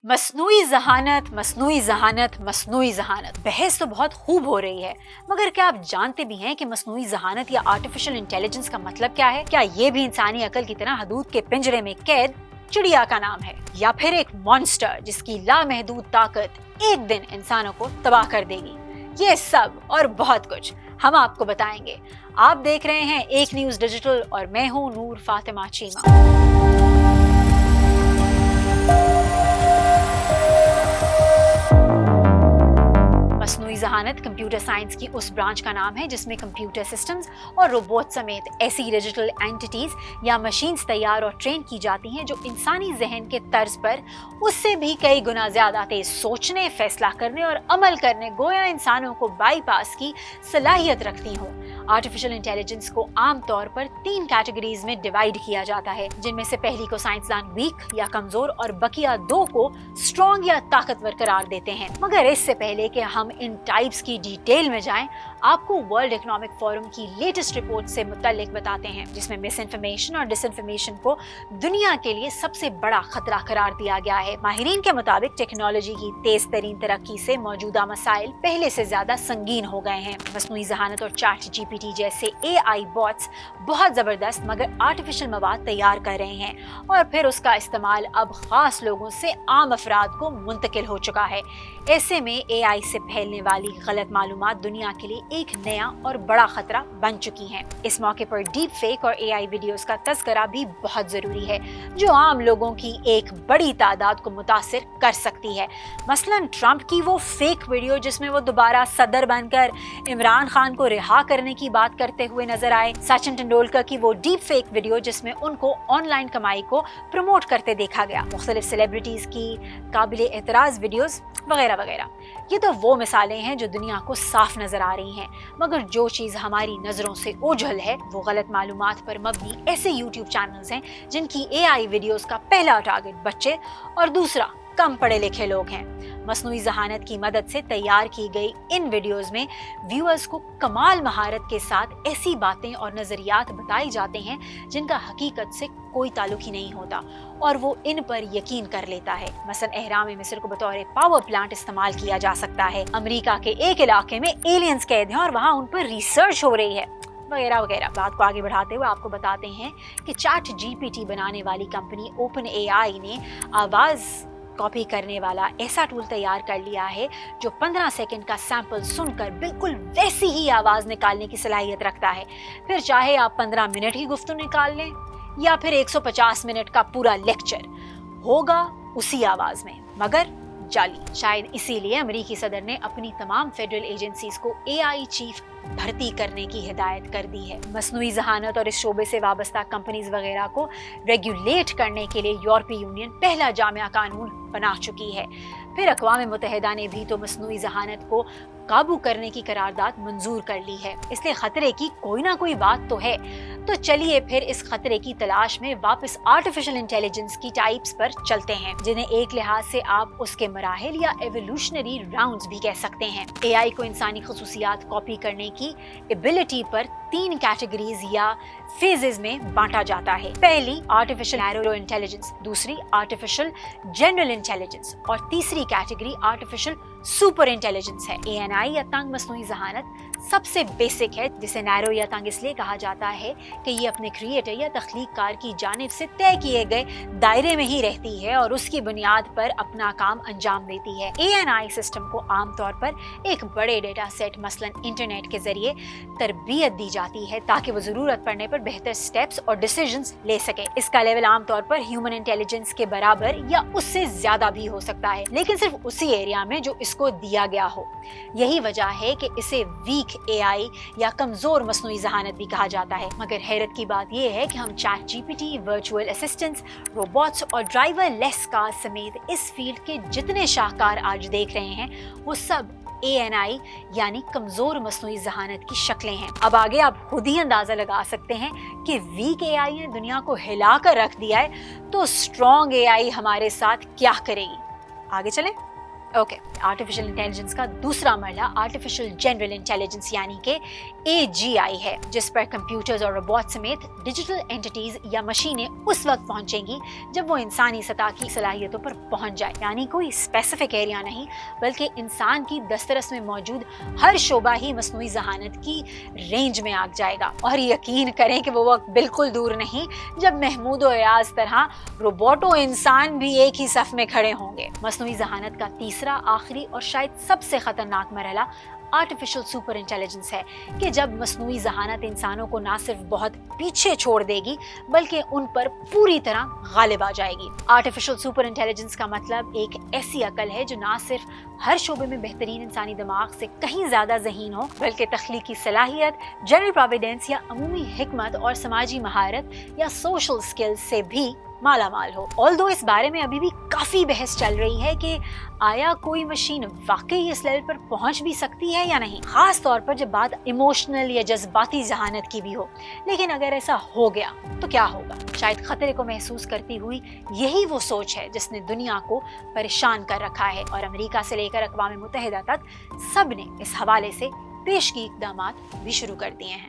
मसनूई ज़हानत, मसनूई ज़हानत, मसनूई ज़हानत, बहस तो बहुत खूब हो रही है, मगर क्या आप जानते भी हैं कि मसनूई ज़हानत या आर्टिफिशियल इंटेलिजेंस का मतलब क्या है? क्या ये भी इंसानी अकल की तरह हदूद के पिंजरे में कैद चिड़िया का नाम है, या फिर एक मॉन्स्टर जिसकी लामहदूद ताकत एक दिन इंसानों को तबाह कर देगी? ये सब और बहुत कुछ हम आपको बताएंगे। आप देख रहे हैं एक न्यूज़ डिजिटल और मैं हूँ नूर फातिमा चीमा। मसनूई ज़हानत कंप्यूटर साइंस की उस ब्रांच का नाम है जिसमें कंप्यूटर सिस्टम्स और रोबोट समेत ऐसी डिजिटल एंटिटीज या मशीन्स तैयार और ट्रेन की जाती हैं जो इंसानी जहन के तर्ज पर उससे भी कई गुना ज्यादा तेज सोचने, फैसला करने और अमल करने, गोया इंसानों को बाईपास की सलाहियत रखती हों। आर्टिफिशियल इंटेलिजेंस को आमतौर पर 3 कैटेगरीज में डिवाइड किया जाता है, जिनमें से पहली को साइंसदान वीक या कमजोर और बकिया 2 को स्ट्रॉन्ग या ताकतवर करार देते हैं। मगर इससे पहले कि हम इन टाइप्स की डिटेल में जाएं, आपको वर्ल्ड इकोनॉमिक फोरम की लेटेस्ट रिपोर्ट से मुतल्लिक बताते हैं, जिसमें मिस इन्फॉर्मेशन और डिसइन्फॉर्मेशन को दुनिया के लिए सबसे बड़ा खतरा करार दिया गया है। माहिरीन के मुताबिक टेक्नोलॉजी की तेज तरीन तरक्की से मौजूदा मसाइल पहले से ज्यादा संगीन हो गए हैं। मसनूई ज़हानत और चैट जीपीटी जैसे AI बॉट्स बहुत जबरदस्त मगर आर्टिफिशियल मवाद तैयार कर रहे हैं और फिर उसका इस्तेमाल अब खास लोगों से आम अफराद को मुंतकिल हो चुका है। ऐसे में AI से फैलने वाली गलत मालूमात दुनिया के लिए एक नया और बड़ा खतरा बन चुकी हैं। इस मौके पर डीप फेक और AI वीडियोस का तज़किरा भी बहुत जरूरी है, जो आम लोगों की एक बड़ी तादाद को मुतासिर कर सकती है। मसलन ट्रंप की वो फेक वीडियो जिसमें वो दोबारा सदर बनकर इमरान खान को रिहा करने की बात करते हुए नजर आए, सचिन तेंदुलकर की वो डीप फेक वीडियो जिसमें उनको ऑनलाइन कमाई को प्रमोट करते देखा गया, मुख्तलिफ सेलिब्रिटीज की काबिल एतराज वीडियोस वगैरह वगैरह। ये तो वो मिसालें हैं जो दुनिया को साफ नजर आ रही हैं, मगर जो चीज हमारी नजरों से ओझल है वो गलत मालूमात पर मबनी ऐसे यूट्यूब चैनल्स हैं जिनकी AI वीडियोस का पहला टारगेट बच्चे और दूसरा कम पढ़े लिखे लोग हैं। मसनूई ज़हानत की मदद से तैयार की गई इन वीडियोस में व्यूअर्स को कमाल महारत के साथ ऐसी बातें और नजरियात बताए जाते हैं जिनका हकीकत से कोई ताल्लुक ही नहीं होता और वो इन पर यकीन कर लेता है। मसलन एहराम मिस्र को बतौर पावर प्लांट इस्तेमाल किया जा सकता है, अमेरिका के एक इलाके में एलियंस कैद हैं और वहाँ उन पर रिसर्च हो रही है, वगैरह वगैरह। बात को आगे बढ़ाते हुए आपको बताते हैं कि चैट जीपीटी बनाने वाली कंपनी OpenAI ने आवाज कॉपी करने वाला ऐसा टूल तैयार कर लिया है जो 15 सेकंड का सैंपल सुनकर बिल्कुल वैसी ही आवाज निकालने की सलाहियत रखता है। फिर चाहे आप 15 मिनट की गुफ्तगू निकाल लें या फिर 150 मिनट का पूरा लेक्चर, होगा उसी आवाज में मगर जाली। शायद इसीलिए अमेरिकी सदर ने अपनी तमाम फेडरल एजेंसीज को AI चीफ भर्ती करने की हिदायत कर दी है। मसनूई ज़हानत और इस शोबे से वाबस्ता कंपनीज वगैरह को रेगुलेट करने के लिए यूरोपीय यूनियन पहला जामिया कानून बना चुकी है। फिर अक़वाम मुत्तहिदा ने भी तो मसनूई ज़हानत को काबू करने की करारदाद मंजूर कर ली है, इसलिए खतरे की कोई ना कोई बात तो है। तो चलिए फिर इस खतरे की तलाश में वापस आर्टिफिशियल इंटेलिजेंस की टाइप्स पर चलते हैं, जिन्हें एक लिहाज से आप उसके मराहिल या एवोल्यूशनरी राउंड्स भी कह सकते हैं। AI को इंसानी खसूसियात कॉपी करने की एबिलिटी पर 3 कैटेगरीज या फेजेस में बांटा जाता है। पहली आर्टिफिशियल नैरो इंटेलिजेंस, दूसरी आर्टिफिशियल जनरल इंटेलिजेंस और तीसरी कैटेगरी आर्टिफिशियल सुपर इंटेलिजेंस है। ANI या तंग मसनूई ज़हानत सबसे बेसिक है, जिसे नैरो या तंग इसलिए कहा जाता है कि ये अपने क्रिएटर या तख्लीककार की जानिब से तय किए गए दायरे में ही रहती है और उसकी बुनियाद पर अपना काम अंजाम देती है। ANI सिस्टम को आमतौर पर एक बड़े डेटा सेट मसलन इंटरनेट के जरिए तरबियत दी जाती है ताकि वो जरूरत पड़ने पर बेहतर स्टेप्स और डिसीजंस ले सके। इसका लेवल आमतौर पर ह्यूमन इंटेलिजेंस के बराबर या उससे ज्यादा भी हो सकता है, लेकिन सिर्फ उसी एरिया में जो इसको दिया गया हो। यही वजह है कि इसे वीक AI या कमजोर मसनूई ज़हानत भी कहा जाता है। मगर हैरत की बात यह है कि हम chat GPT, virtual assistants, robots और ड्राइवर लेस कार समेत इस फील्ड के जितने शाहकार आज देख रहे हैं वो सब ANI यानी कमजोर मसनूई ज़हानत की शक्लें हैं। अब आगे आप खुद ही अंदाजा लगा सकते हैं कि वीक AI ने दुनिया को हिला कर रख दिया है, तो स्ट्रॉन्ग AI हमारे साथ क्या करेगी। आगे चलें। ओके, आर्टिफिशियल इंटेलिजेंस का दूसरा मरला आर्टिफिशियल जनरल इंटेलिजेंस यानी कि AGI है, जिस पर कंप्यूटर्स और रोबोट समेत डिजिटल एंटिटीज या मशीनें उस वक्त पहुंचेंगी जब वो इंसानी सतह की सलाहियतों पर पहुंच जाए। यानी कोई स्पेसिफिक एरिया नहीं, बल्कि इंसान की दस्तरस में मौजूद हर शोबा ही मसनूई जहानत की रेंज में आ जाएगा। और यकीन करें कि वो वक्त बिल्कुल दूर नहीं जब महमूद और एयाज तरह रोबोटो इंसान भी एक ही सफ में खड़े होंगे। मसनूई जहानत का तीसरा, आखिरी और शायद सबसे खतरनाक मरहला आर्टिफिशियल सुपर इंटेलिजेंस है कि जब मसनूई जहानत इंसानों को ना सिर्फ बहुत पीछे छोड़ देगी बल्कि उन पर पूरी तरह गालिब आ जाएगी। आर्टिफिशियल सुपर इंटेलिजेंस का मतलब एक ऐसी अकल है जो ना सिर्फ हर शोबे में बेहतरीन इंसानी दिमाग से कहीं ज्यादा ज़हीन हो, बल्कि तख्लीकी सलाहियत, जनरल प्रोविडेंस या अमूमी हिकमत और समाजी महारत या सोशल स्किल्स से भी माला माल हो। ऑल्दो इस बारे में अभी भी काफी बहस चल रही है कि आया कोई मशीन वाकई इस लेवल पर पहुंच भी सकती है या नहीं, खास तौर पर जब बात इमोशनल या जज्बाती जहानत की भी हो। लेकिन अगर ऐसा हो गया तो क्या होगा? शायद खतरे को महसूस करती हुई यही वो सोच है जिसने दुनिया को परेशान कर रखा है, और अमेरिका से लेकर अक़वाम मुत्तहिदा तक सब ने इस हवाले से पेश की इक़दामात भी शुरू कर दिए हैं।